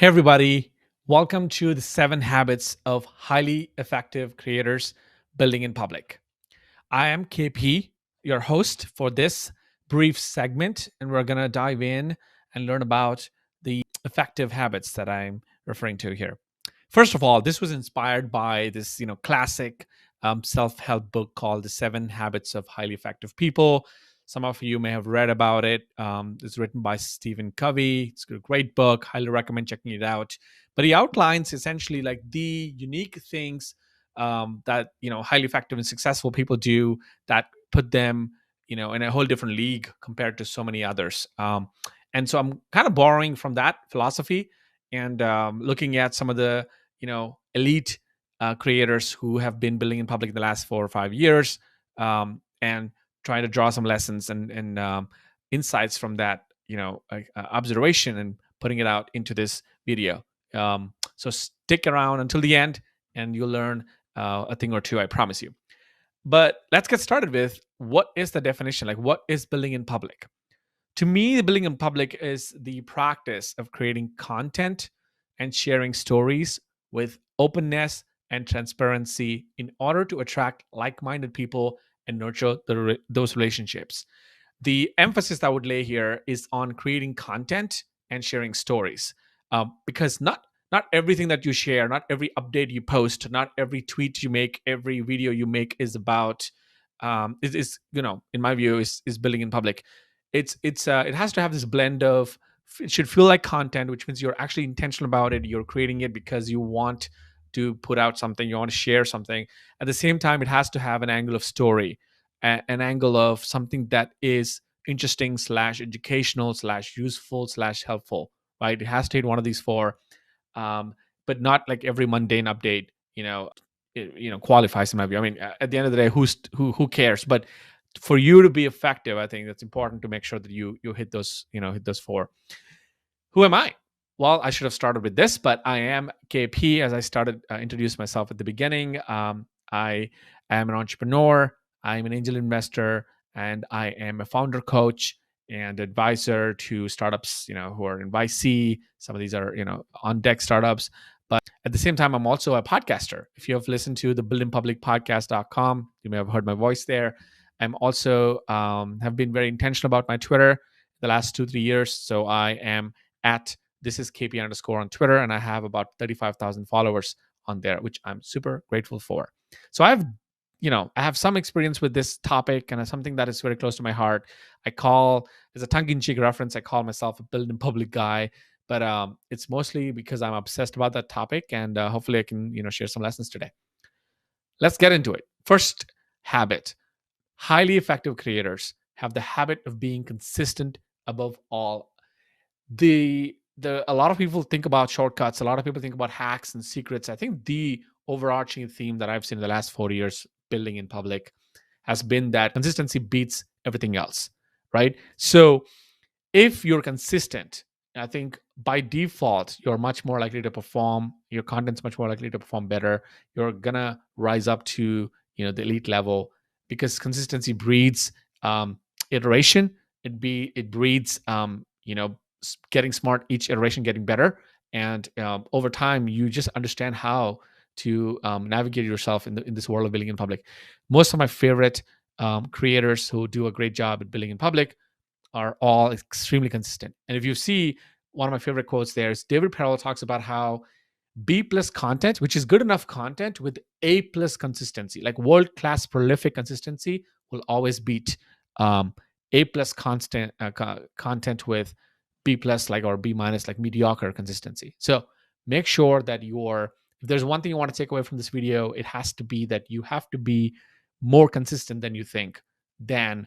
Hey, everybody. Welcome to the 7 Habits of Highly Effective Creators Building in Public. I am KP, your host for this brief segment, and we're going to dive in and learn about the effective habits that I'm referring to here. First of all, this was inspired by this, classic self-help book called The 7 Habits of Highly Effective People. Some of you may have read about it. It's written by Stephen Covey. It's a great book. Highly recommend checking it out. But he outlines essentially like the unique things that highly effective and successful people do that put them in a whole different league compared to so many others. And so I'm kind of borrowing from that philosophy and looking at some of the elite creators who have been building in public the last 4 or 5 years, and trying to draw some lessons and insights from that observation and putting it out into this video. So stick around until the end and you'll learn a thing or two, I promise you. But let's get started with what is the definition? Like, what is building in public? To me, the building in public is the practice of creating content and sharing stories with openness and transparency in order to attract like-minded people and nurture those relationships. The emphasis that I would lay here is on creating content and sharing stories, because not everything that you share, not every update you post, not every tweet you make, every video you make is about is in my view is building in public. It has to have this blend of, it should feel like content, which means you're actually intentional about it. You're creating it because you want to put out something, you want to share something. At the same time, it has to have an angle of story, an angle of something that is interesting slash educational slash useful slash helpful, right? It has to hit one of these four, but not like every mundane update qualifies in my view. I mean, at the end of the day, who cares? But for you to be effective, I think it's important to make sure that you hit those hit those four. Who am I? Well, I should have started with this, but I am KP. As I started introduce myself at the beginning, I am an entrepreneur. I'm an angel investor, and I am a founder coach and advisor to startups, who are in YC. Some of these are, on deck startups. But at the same time, I'm also a podcaster. If you have listened to the buildinpublicpodcast.com, you may have heard my voice there. I'm also have been very intentional about my Twitter the last 2-3 years. So I am at this is KP_ on Twitter, and I have about 35,000 followers on there, which I'm super grateful for. So I have some experience with this topic, and it's something that is very close to my heart. As a tongue-in-cheek reference, I call myself a build in public guy, but it's mostly because I'm obsessed about that topic, and hopefully I can share some lessons today. Let's get into it. First habit: highly effective creators have the habit of being consistent above all. A lot of people think about shortcuts, a lot of people think about hacks and secrets. I think the overarching theme that I've seen in the last 4 years building in public has been that consistency beats everything else, right? So if you're consistent, I think by default you're much more likely to perform, your content's much more likely to perform better. You're gonna rise up to the elite level, because consistency breeds iteration. It breeds getting smart, each iteration getting better, and over time you just understand how to navigate yourself in this world of building in public. Most of my favorite creators who do a great job at building in public are all extremely consistent. And if you see, one of my favorite quotes there is David Perel talks about how B plus content, which is good enough content, with A plus consistency, like world class prolific consistency, will always beat A plus content with B plus or B minus mediocre consistency. So make sure that if there's one thing you want to take away from this video, it has to be that you have to be more consistent than you think, than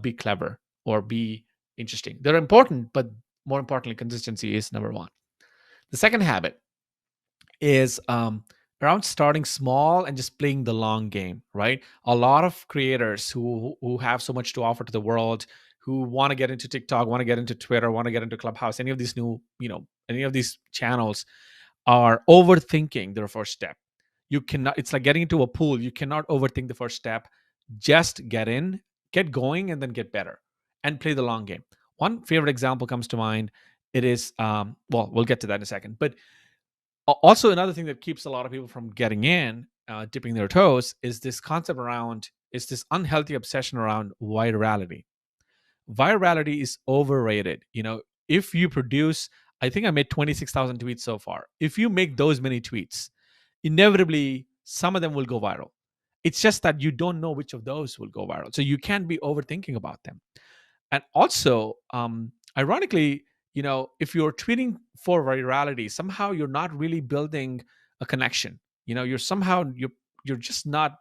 be clever or be interesting. They're important, but more importantly, consistency is number one. The second habit is around starting small and just playing the long game, right? A lot of creators who have so much to offer to the world, who want to get into TikTok, want to get into Twitter, want to get into Clubhouse, any of these any of these channels, are overthinking their first step. You cannot, it's like getting into a pool. You cannot overthink the first step. Just get in, get going, and then get better and play the long game. One favorite example comes to mind it is well, we'll get to that in a second. But also another thing that keeps a lot of people from getting in, dipping their toes, is this concept around is this unhealthy obsession around virality. Virality is overrated. If you produce, I think I made 26,000 tweets so far. If you make those many tweets, inevitably some of them will go viral. It's just that you don't know which of those will go viral. So you can't be overthinking about them. And also, ironically, if you're tweeting for virality, somehow you're not really building a connection. You're just not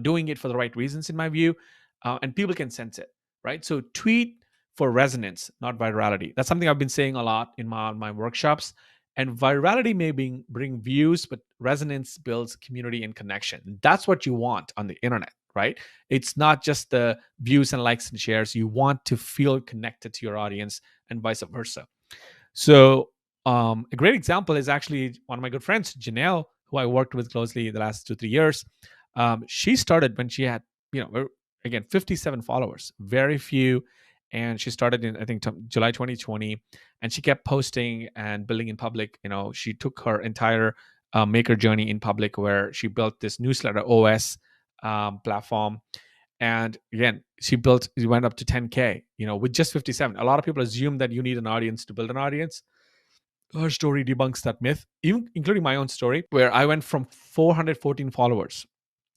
doing it for the right reasons in my view, and people can sense it, right? So tweet for resonance, not virality. That's something I've been saying a lot in my workshops. And virality may bring views, but resonance builds community and connection. That's what you want on the internet, right? It's not just the views and likes and shares. You want to feel connected to your audience, and vice versa. So, a great example is actually one of my good friends, Janelle, who I worked with closely the last 2 3 years. She started when she had, again, 57 followers, very few, and she started in, I think, July 2020, and she kept posting and building in public. She took her entire maker journey in public, where she built this newsletter OS platform. And again, she went up to 10K, with just 57. A lot of people assume that you need an audience to build an audience. Her story debunks that myth, even including my own story, where I went from 414 followers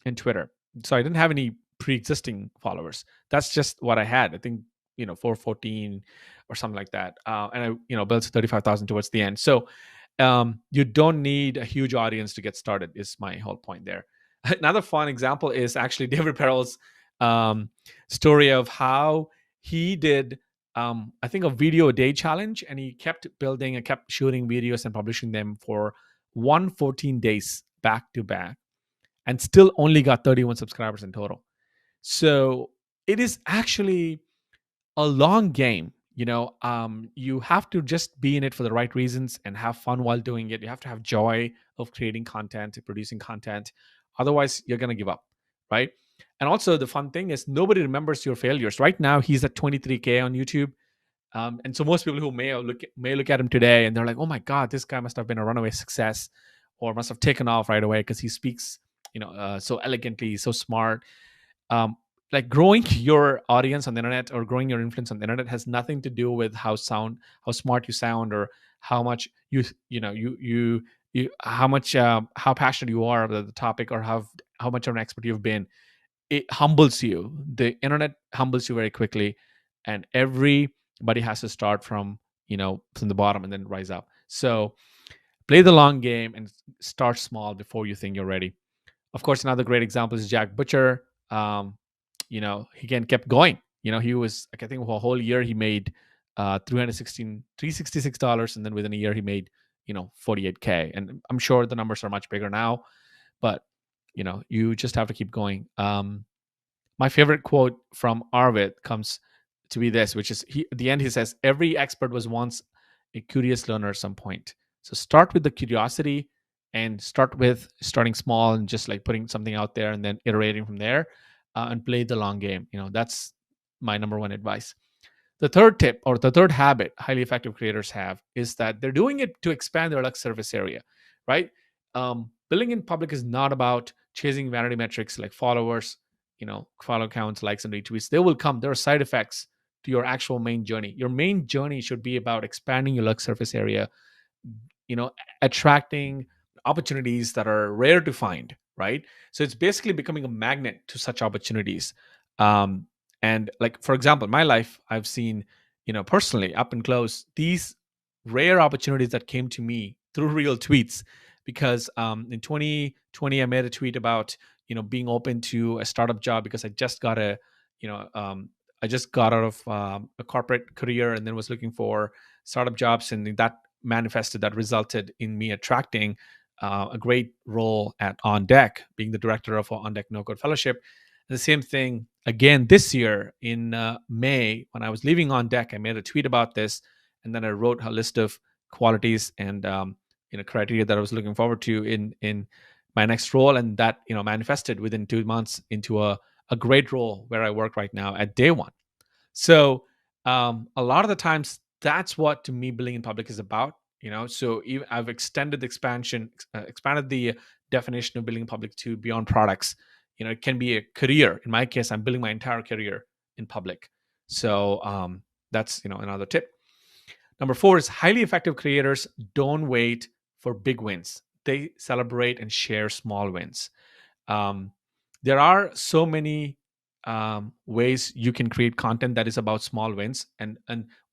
in Twitter. So I didn't have any pre-existing followers. That's just what I had. I think 414 or something like that. And I built 35,000 towards the end. So you don't need a huge audience to get started. Is my whole point there. Another fun example is actually David Perel's um, story of how he did, I think, a video a day challenge, and he kept building and kept shooting videos and publishing them for 114 days back to back, and still only got 31 subscribers in total. So it is actually a long game. You have to just be in it for the right reasons and have fun while doing it. You have to have joy of creating content, producing content. Otherwise, you're going to give up, right? And also, the fun thing is nobody remembers your failures. Right now, he's at 23K on YouTube. And so most people who may look at him today and they're like, "Oh my God, this guy must have been a runaway success, or must have taken off right away because he speaks, so elegantly, so smart." Um, like, growing your audience on the internet or growing your influence on the internet has nothing to do with how smart you sound, or how much how passionate you are about the topic, or how much of an expert you've been. It humbles you. The internet humbles you very quickly, and everybody has to start from the bottom and then rise up. So play the long game and start small before you think you're ready. Of course, another great example is Jack Butcher. He again kept going. He was like, I think, for a whole year he made $366, and then within a year he made 48K. And I'm sure the numbers are much bigger now, but you just have to keep going. My favorite quote from Arvid comes to be this, which is, at the end he says, "Every expert was once a curious learner at some point." So start with the curiosity, and starting small and just like putting something out there and then iterating from there, and play the long game. That's my number one advice. The third tip, or the third habit highly effective creators have, is that they're doing it to expand their surface area, right? Building in public is not about chasing vanity metrics like followers, follow counts, likes, and retweets. They will come. There are side effects to your actual main journey. Your main journey should be about expanding your surface area, attracting opportunities that are rare to find, right? So it's basically becoming a magnet to such opportunities. And like, for example, in my life, I've seen, personally, up and close, these rare opportunities that came to me through real tweets. Because in 2020, I made a tweet about being open to a startup job, because I just got I just got out of a corporate career and then was looking for startup jobs, and that resulted in me attracting a great role at On Deck, being the director of On Deck No Code Fellowship. And the same thing again this year in May, when I was leaving On Deck. I made a tweet about this, and then I wrote a list of qualities and criteria that I was looking forward to in my next role, and that manifested within 2 months into a great role where I work right now at day one. So a lot of the times That's what to me building in public is about. So even I've extended the expanded the definition of building in public to beyond products. It can be a career. In my case, I'm building my entire career in public. So that's another tip. Number four is highly effective creators don't wait for big wins. They celebrate and share small wins. um, there are so many ways you can create content that is about small wins, and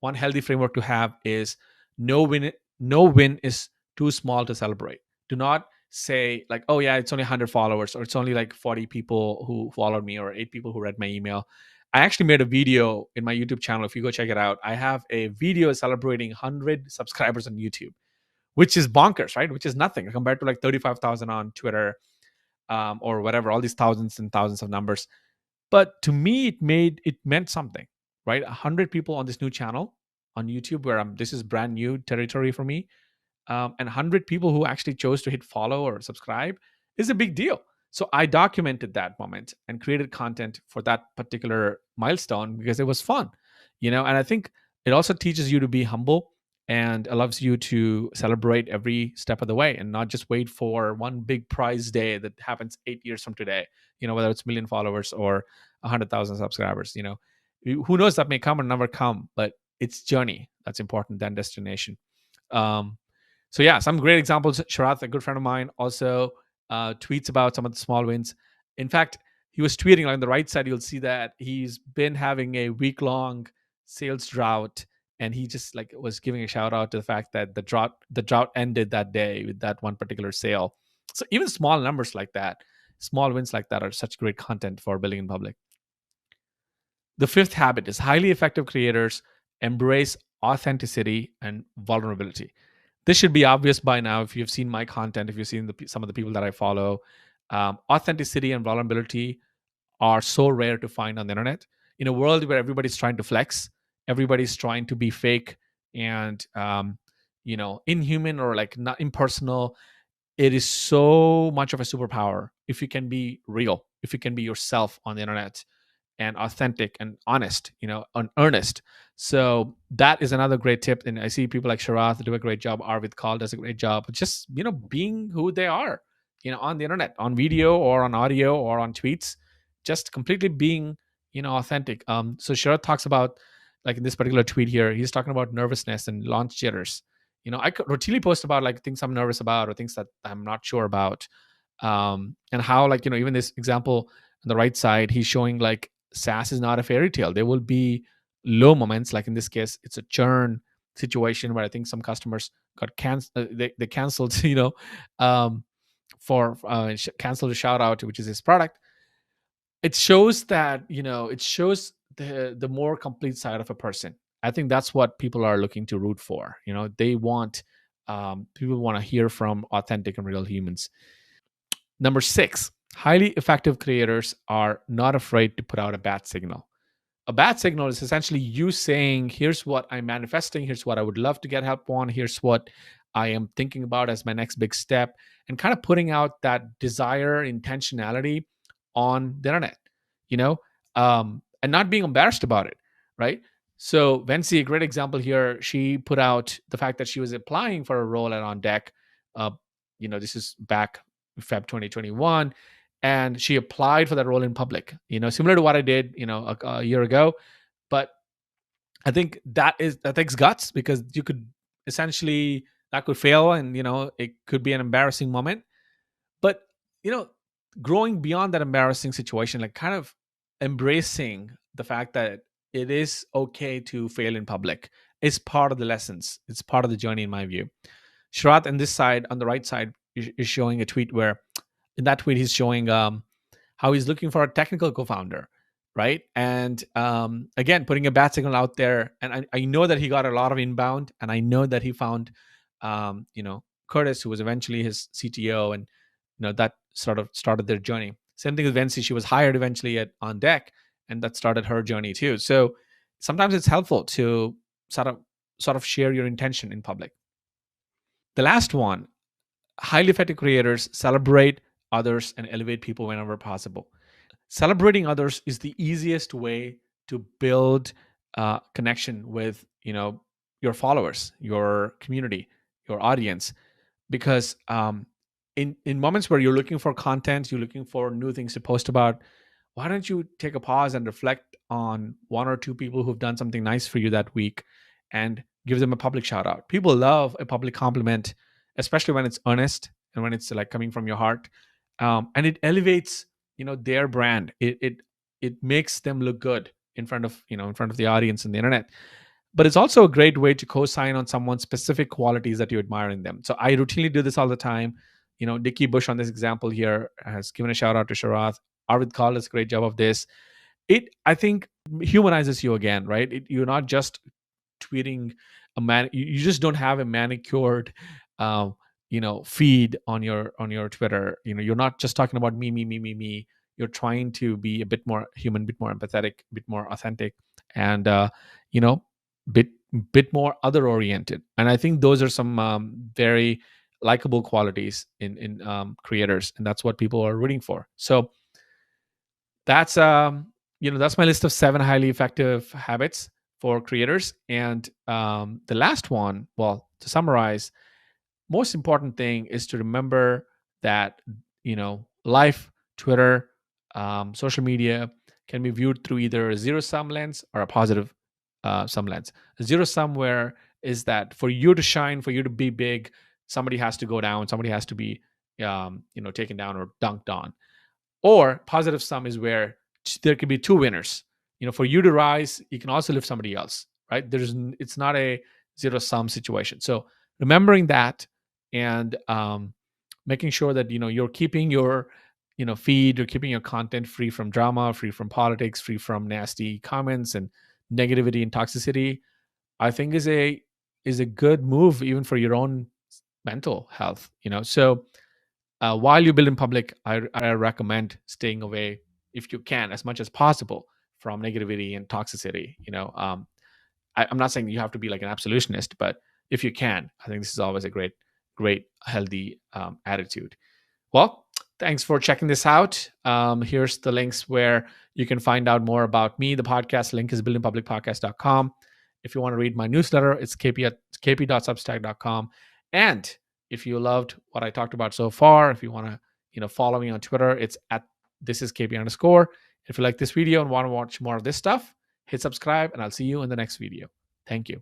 one healthy framework to have is no win is too small to celebrate. Do not say like, oh yeah, it's only 100 followers, or it's only like 40 people who followed me, or 8 people who read my email. I actually made a video in my YouTube channel. If you go check it out, I have a video celebrating 100 subscribers on YouTube, which is bonkers, right? Which is nothing compared to like 35,000 on Twitter, or whatever, all these thousands and thousands of numbers. But to me, it meant something, right? 100 people on this new channel on YouTube, where this is brand new territory for me, and 100 people who actually chose to hit follow or subscribe is a big deal. So I documented that moment and created content for that particular milestone because it was fun, and I think it also teaches you to be humble and allows you to celebrate every step of the way and not just wait for one big prize day that happens 8 years from today, whether it's million followers or 100,000 subscribers. Who knows, that may come or never come, but it's journey that's important than destination. um, so yeah, some great examples. Sharath, a good friend of mine, also tweets about some of the small wins. In fact, he was tweeting, like, on the right side, you'll see that he's been having a week-long sales drought, and he just like was giving a shout out to the fact that the drought ended that day with that one particular sale. So even small numbers like that, small wins like that, are such great content for building in public. The fifth habit is highly effective creators embrace authenticity and vulnerability. This should be obvious by now if you've seen my content, if you've seen some of the people that I follow. Authenticity and vulnerability are so rare to find on the internet. In a world where everybody's trying to flex, everybody's trying to be fake and inhuman or like not impersonal. It is so much of a superpower if you can be real, if you can be yourself on the internet, and authentic and honest, and earnest. So that is another great tip. And I see people like Sharath do a great job. Arvid Kahl does a great job. Just, being who they are, on the internet, on video or on audio or on tweets, just completely being, authentic. So Sharath talks about, like in this particular tweet here, he's talking about nervousness and launch jitters. I could routinely post about like things I'm nervous about or things that I'm not sure about. And how, like, even this example on the right side, he's showing like SaaS is not a fairy tale. There will be low moments. Like in this case, it's a churn situation where I think some customers got canceled. They canceled, for canceled a shout out, which is his product. It shows that, it shows the more complete side of a person. I think that's what people are looking to root for. They want, people want to hear from authentic and real humans. Number six, highly effective creators are not afraid to put out a bad signal. A bad signal is essentially you saying, here's what I'm manifesting, here's what I would love to get help on, here's what I am thinking about as my next big step, and kind of putting out that desire, intentionality on the internet, and not being embarrassed about it, right? So Vency, a great example here, she put out the fact that she was applying for a role at On Deck. Uh, this is back Feb 2021, and she applied for that role in public, similar to what I did, a year ago. But I think that takes guts, because you could essentially, that could fail, and it could be an embarrassing moment. But you know growing beyond that embarrassing situation, like kind of embracing the fact that it is okay to fail in public, is part of the lessons, it's part of the journey, in my view. Sharath on this side, on the right side, is showing a tweet where, in that tweet, he's showing how he's looking for a technical co-founder, right? And again, putting a bat signal out there. And I know that he got a lot of inbound, and I know that he found, Curtis, who was eventually his CTO, and that sort of started their journey. Same thing with Vency; she was hired eventually at On Deck, and that started her journey too. So sometimes it's helpful to sort of share your intention in public. The last one, highly effective creators celebrate others and elevate people whenever possible. Celebrating others is the easiest way to build connection with your followers, your community, your audience, because in moments where you're looking for content, you're looking for new things to post about, why don't you take a pause and reflect on one or two people who've done something nice for you that week and give them a public shout out. People love a public compliment, especially when it's earnest and when it's like coming from your heart, and it elevates their brand. It makes them look good in front of in front of the audience and the internet. But it's also a great way to co-sign on someone's specific qualities that you admire in them. So I routinely do this all the time. Dickie Bush on this example here has given a shout out to Sharath. Arvid Kahl does a great job of this. It, I think, humanizes you again, right? You're not just tweeting a man. You just don't have a manicured, feed on your Twitter. You're not just talking about me, me, me, me, me. You're trying to be a bit more human, a bit more empathetic, a bit more authentic, and you know, bit bit more other oriented. And I think those are some very likable qualities in creators, and that's what people are rooting for. So that's that's my list of 7 highly effective habits for creators. And the last one, well, to summarize, most important thing is to remember that life, Twitter, social media can be viewed through either a zero sum lens or a positive sum lens. A zero sum where is that for you to shine, for you to be big, somebody has to go down, somebody has to be taken down or dunked on. Or positive sum is where there can be 2 winners. For you to rise, you can also lift somebody else, right? It's not a zero sum situation. So remembering that, and making sure that you're keeping your feed, or keeping your content free from drama, free from politics, free from nasty comments and negativity and toxicity, I think is a good move even for your own mental health. So while you build in public, I recommend staying away, if you can, as much as possible, from negativity and toxicity. I'm not saying you have to be like an absolutionist, but if you can, I think this is always a great, healthy attitude. Well, thanks for checking this out. Here's the links where you can find out more about me. The podcast link is buildingpublicpodcast.com. If you want to read my newsletter, it's kp.substack.com. And if you loved what I talked about so far, if you want to follow me on Twitter, it's at thisiskp_. If you like this video and want to watch more of this stuff, hit subscribe, and I'll see you in the next video. Thank you.